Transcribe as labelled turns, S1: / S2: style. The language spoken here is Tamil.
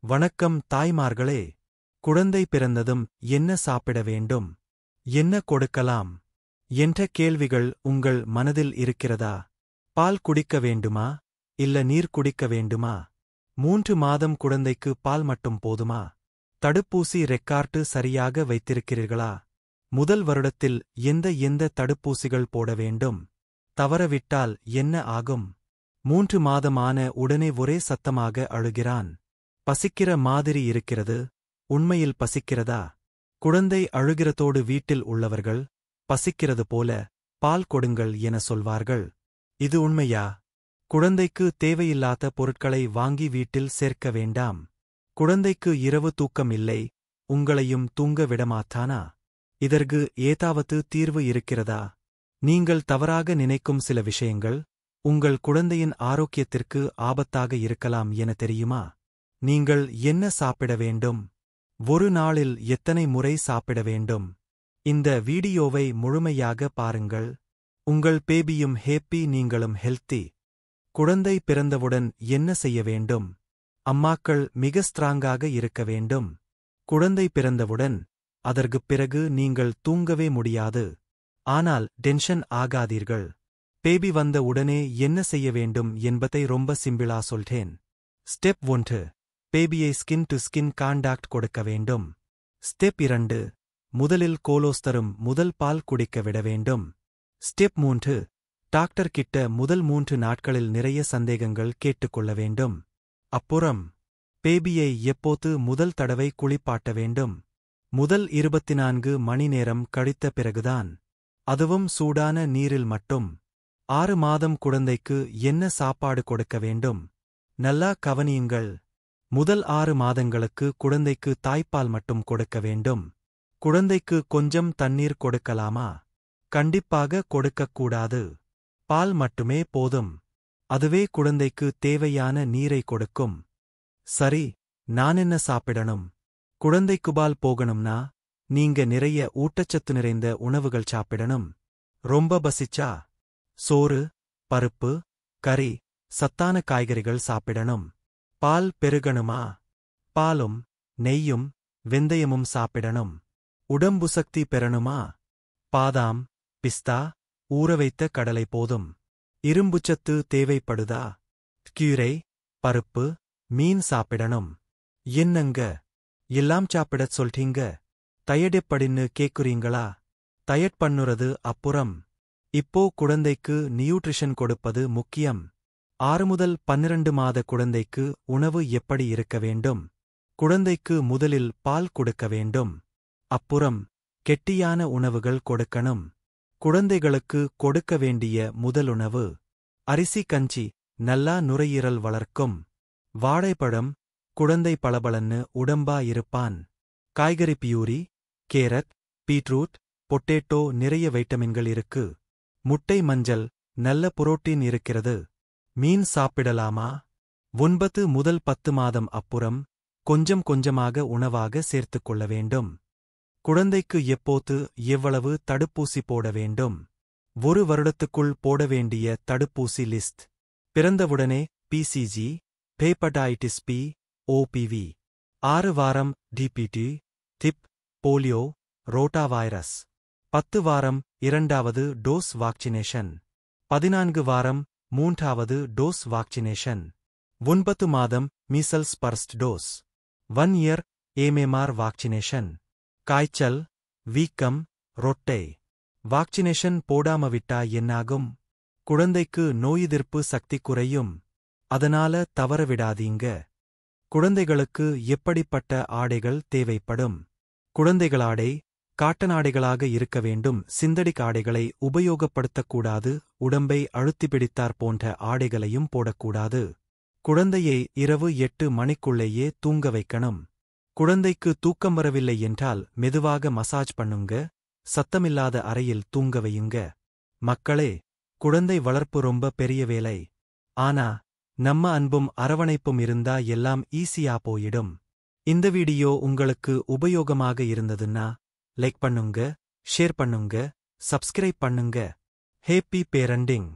S1: வணக்கம் தாய்மார்களே. குழந்தை பிறந்ததும் என்ன சாப்பிட வேண்டும், என்ன கொடுக்கலாம் என்ற கேள்விகள் உங்கள் மனதில் இருக்கிறதா? பால் குடிக்க வேண்டுமா, இல்ல நீர் குடிக்க வேண்டுமா? 3 மாதம் குழந்தைக்கு பால் மட்டும் போதுமா? தடுப்பூசி ரெக்கார்டு சரியாக வைத்திருக்கிறீர்களா? முதல் வருடத்தில் எந்த தடுப்பூசிகள் போட வேண்டும்? தவறவிட்டால் என்ன ஆகும்? 3 மாதமான உடனே ஒரே சத்தமாக அழுகிறான். பசிக்கிற மாதிரி இருக்கிறது. உண்மையில் பசிக்கிறதா? குழந்தை அழுகிறதோடு வீட்டில் உள்ளவர்கள் பசிக்கிறது போல பால் கொடுங்கள் என சொல்வார்கள். இது உண்மையா? குழந்தைக்கு தேவையில்லாத பொருட்களை வாங்கி வீட்டில் சேர்க்க வேண்டாம். குழந்தைக்கு இரவு தூக்கம் இல்லை, உங்களையும் தூங்க விடமாட்டானா? இதற்கு ஏதாவது தீர்வு இருக்கிறதா? நீங்கள் தவறாக நினைக்கும் சில விஷயங்கள் உங்கள் குழந்தையின் ஆரோக்கியத்திற்கு ஆபத்தாக இருக்கலாம் என தெரியுமா? நீங்கள் என்ன சாப்பிட வேண்டும்? ஒரு நாளில் எத்தனை முறை சாப்பிட வேண்டும்? இந்த வீடியோவை முழுமையாக பாருங்கள். உங்கள் பேபியும் ஹேப்பி, நீங்களும் ஹெல்த்தி. குழந்தை பிறந்தவுடன் என்ன செய்ய வேண்டும்? அம்மாக்கள் மிக ஸ்ட்ராங்காக இருக்க வேண்டும். குழந்தை பிறந்தவுடன் அதற்குப் பிறகு நீங்கள் தூங்கவே முடியாது. ஆனால் டென்ஷன் ஆகாதீர்கள். பேபி வந்த உடனே என்ன செய்ய வேண்டும் என்பதை ரொம்ப சிம்பிளா சொல்றேன். ஸ்டெப் 1, பேபியை ஸ்கின் டு ஸ்கின் காண்டாக்ட் கொடுக்க வேண்டும். ஸ்டெப் 2, முதலில் கோலோஸ்தரும் முதல் பால் குடிக்க விட வேண்டும். ஸ்டெப் 3, டாக்டர் கிட்ட முதல் 3 நாட்களில் நிறைய சந்தேகங்கள் கேட்டுக்கொள்ள வேண்டும். அப்புறம் பேபியை எப்போது முதல் தடவை குளிப்பாட்ட வேண்டும்? முதல் 24 மணி நேரம் கழித்த பிறகுதான். அதுவும் சூடான நீரில் மட்டும். 6 மாதம் குழந்தைக்கு என்ன சாப்பாடு கொடுக்க வேண்டும்? நல்லா கவனியுங்கள். முதல் 6 மாதங்களுக்கு குழந்தைக்கு தாய்ப்பால் மட்டும் கொடுக்க வேண்டும். குழந்தைக்கு கொஞ்சம் தண்ணீர் கொடுக்கலாமா? கண்டிப்பாக கொடுக்கக்கூடாது. பால் மட்டுமே போதும். அதுவே குழந்தைக்கு தேவையான நீரை கொடுக்கும். சரி, நான் என்ன சாப்பிடணும்? குழந்தைக்கு பால் போகணும்னா நீங்க நிறைய ஊட்டச்சத்து நிறைந்த உணவுகள் சாப்பிடணும். ரொம்ப பசிச்சா சோறு, பருப்பு, கறி, சத்தான காய்கறிகள் சாப்பிடணும். பால் பெருகணுமா? பாலும் நெய்யும் வெந்தயமும் சாப்பிடணும். உடம்பு சக்தி பெறணுமா? பாதாம், பிஸ்தா, ஊறவைத்த கடலை போதும். இரும்புச்சத்து தேவைப்படுதா? கீரை, பருப்பு, மீன் சாப்பிடணும். என்னங்க எல்லாம் சாப்பிடச் சொல்றீங்க? டயட் எப்படின்னு கேக்குறீங்களா? டயட் பண்ணுறது அப்புறம். இப்போ குழந்தைக்கு நியூட்ரிஷன் கொடுப்பது முக்கியம். 6 முதல் 12 மாத குழந்தைக்கு உணவு எப்படி இருக்க வேண்டும்? குழந்தைக்கு முதலில் பால் கொடுக்க வேண்டும். அப்புறம் கெட்டியான உணவுகள் கொடுக்கணும். குழந்தைகளுக்கு கொடுக்க வேண்டிய முதலுணவு அரிசி கஞ்சி, நல்லா நுரையீரல் வளர்க்கும். வாழைப்பழம், குழந்தை பளபளன்னு உடம்பா இருப்பான். காய்கறி பியூரி, கேரட், பீட்ரூட், பொட்டேட்டோ நிறைய வைட்டமின்கள் இருக்கு. முட்டை மஞ்சள், நல்ல புரோட்டீன் இருக்கிறது. மீன் சாப்பிடலாமா? 9 முதல் 10 மாதம் அப்புறம் கொஞ்சம் கொஞ்சமாக உணவாக சேர்த்துக் கொள்ள வேண்டும். குழந்தைக்கு எப்போது எவ்வளவு தடுப்பூசி போட வேண்டும்? 1 வருடத்துக்குள் போட வேண்டிய தடுப்பூசி லிஸ்ட். பிறந்தவுடனே பிசிஜி, ஹெப்படைட்டிஸ் பி, ஓபிவி. 6 வாரம் டிபிடி, டிப், போலியோ, ரோட்டா வைரஸ். 10 வாரம் 2வது டோஸ் வாக்சினேஷன். 14 வாரம் 3வது டோஸ் வாக்சினேஷன். 9 மாதம் measles first dose. 1 year AMR vaccination. காய்ச்சல், வீக்கம், ரொட்டை. வாக்சினேஷன் போடாம விட்டா என்னாகும்? குழந்தைக்கு நோயெதிர்ப்பு சக்தி குறையும். அதனால தவறவிடாதீங்க. குழந்தைகளுக்கு எப்படிப்பட்ட ஆடைகள் தேவைப்படும்? குழந்தைகள் ஆடை காட்டன் ஆடைகளாக இருக்க வேண்டும். சிந்தடிக் ஆடைகளை உபயோகப்படுத்தக்கூடாது. உடம்பை அழுத்தி பிடித்தார் போன்ற ஆடைகளையும் போடக்கூடாது. குழந்தையை இரவு 8 மணிக்குள்ளேயே தூங்க வைக்கணும். குழந்தைக்கு தூக்கம் வரவில்லை என்றால் மெதுவாக மசாஜ் பண்ணுங்க. சத்தமில்லாத அறையில் தூங்க வையுங்க. மக்களே, குழந்தை வளர்ப்பு ரொம்ப பெரிய வேலை. ஆனா நம்ம அன்பும் அரவணைப்பும் இருந்தா எல்லாம் ஈஸியா போயிடும். இந்த வீடியோ உங்களுக்கு உபயோகமாக இருந்ததுன்னா லைக் பண்ணுங்க, ஷேர் பண்ணுங்க, சப்ஸ்கிரைப் பண்ணுங்க. Happy parenting.